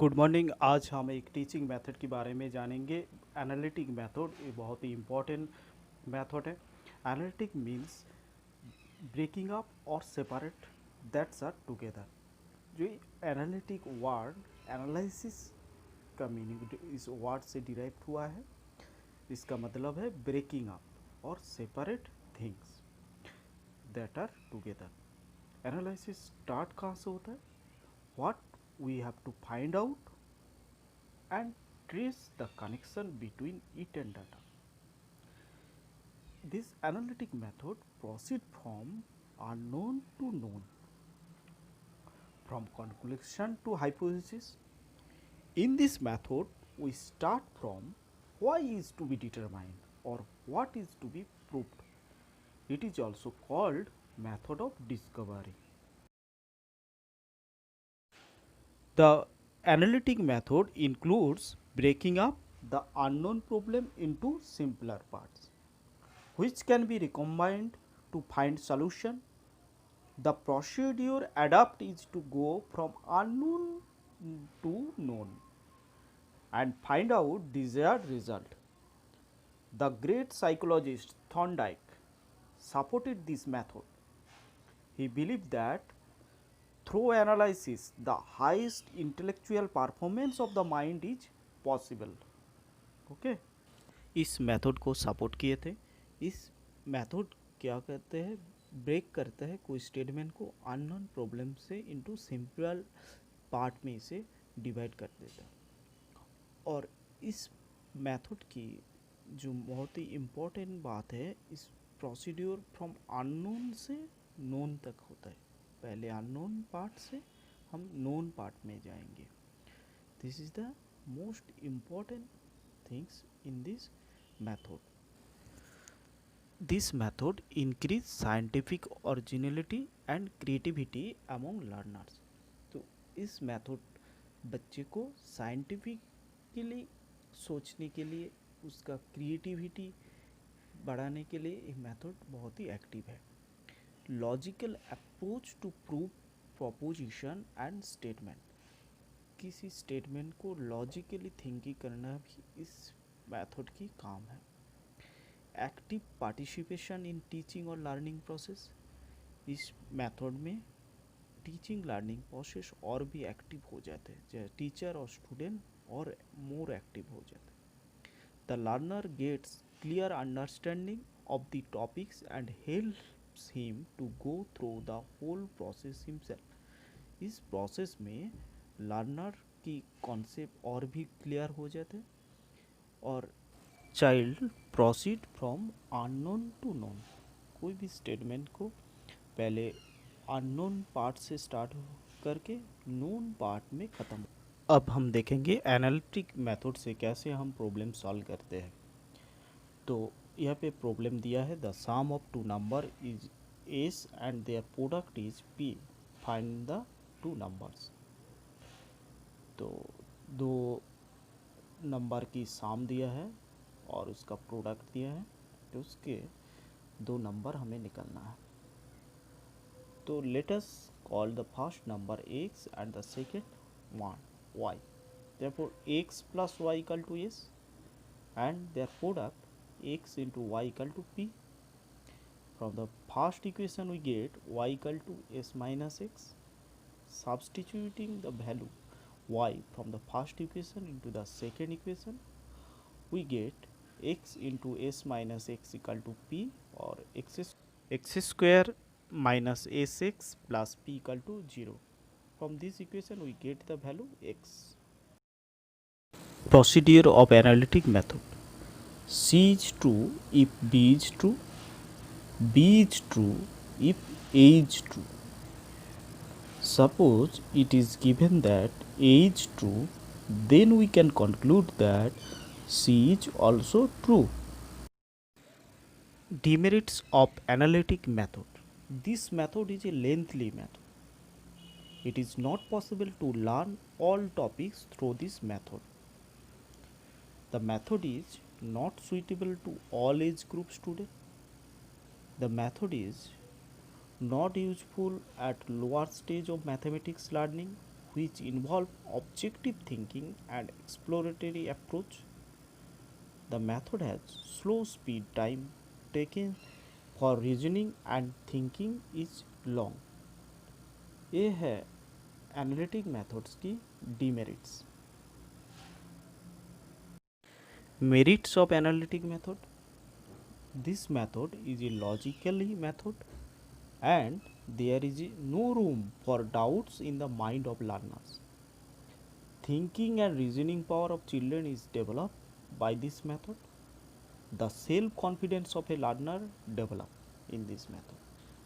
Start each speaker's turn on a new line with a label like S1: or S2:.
S1: Good morning. आज हम एक टीचिंग मेथड के बारे में जानेंगे। एनालिटिक मेथड ये बहुत ही इम्पोर्टेंट मेथड है। एनालिटिक मीन्स ब्रेकिंग अप और सेपरेट दैट्स आर टुगेदर। जो एनालिटिक वर्ड एनालिसिस का मीनिंग इस वर्ड से डिराइव हुआ है। इसका मतलब है ब्रेकिंग अप और separate things that are together. Analysis start कहाँ से होता है? What we have to find out and trace the connection between it and data. This analytic method proceeds from unknown to known, from conclusion to hypothesis. In this method, we start from why is to be determined or what is to be proved. It is also called method of discovery. The analytic method includes breaking up the unknown problem into simpler parts, which can be recombined to find solution. The procedure adapt is to go from unknown to known and find out desired result. The great psychologist Thorndike supported this method. He believed that through analysis, the highest intellectual performance of the mind is possible. Okay? इस method को support किए थे। इस method क्या कहते हैं? Break करता है कोई स्टेटमेंट को अननोन प्रॉब्लम से इनटू सिंपल पार्ट में इसे डिवाइड कर देता है। और इस मेथड की जो बहुत ही इम्पोर्टेंट बात है, इस प्रोसीड्यूर फ्रॉम अननोन से नोन तक होता है। पहले अननोन पार्ट से हम नोन पार्ट में जाएंगे। This is the most important things in this method. This method increase scientific originality and creativity among learners. तो इस मेथड बच्चे को साइंटिफिकली सोचने के लिए, उसका क्रिएटिविटी बढ़ाने के लिए ये मेथड बहुत ही एक्टिव है। Logical approach to prove proposition and statement. किसी स्टेटमेंट को लॉजिकली थिंकिंग करना भी इस मेथड की काम है। एक्टिव पार्टिसिपेशन इन टीचिंग और लर्निंग प्रोसेस। इस मेथड में टीचिंग लर्निंग प्रोसेस और भी एक्टिव हो जाते हैं, जैसे टीचर और स्टूडेंट और मोर एक्टिव हो जाते हैं। The learner gets clear understanding of the topics and helps him to go through the whole process himself. इस प्रोसेस में लर्नर की कॉन्सेप्ट और भी क्लियर हो जाते हैं और child proceed from unknown to known. कोई भी स्टेटमेंट को पहले अननोन पार्ट से स्टार्ट करके नोन पार्ट में ख़त्म। अब हम देखेंगे एनालिटिक मेथड से कैसे हम प्रॉब्लम सॉल्व करते हैं। तो यहाँ पे प्रॉब्लम दिया है, the sum of two number is S and their product is P, find the two numbers. तो दो नंबर की सम दिया है और उसका प्रोडक्ट दिया है, तो उसके दो नंबर हमें निकलना है। तो let us call the first number x and the second one y. Therefore x plus y equal to s and their product x into y equal to p. From the first equation we get y equal to s minus x. Substituting the value y from the first equation into the second equation, we get x into s minus x equal to p, or x square minus sx plus p equal to 0. From this equation we get the value x. Procedure of analytic method. C is true if b is true, b is true if a is true. Suppose it is given that a is true, then we can conclude that C is also true. Demerits of analytic method. This method is a lengthy method. It is not possible to learn all topics through this method. The method is not suitable to all age group students. The method is not useful at lower stage of mathematics learning which involve objective thinking and exploratory approach. The method has slow speed time taken for reasoning and thinking is long. ये है analytic methods की demerits. Merits of analytic method. This method is a logically method and there is no room for doubts in the mind of learners. Thinking and reasoning power of children is developed by this method. The self confidence of a learner develop in this method.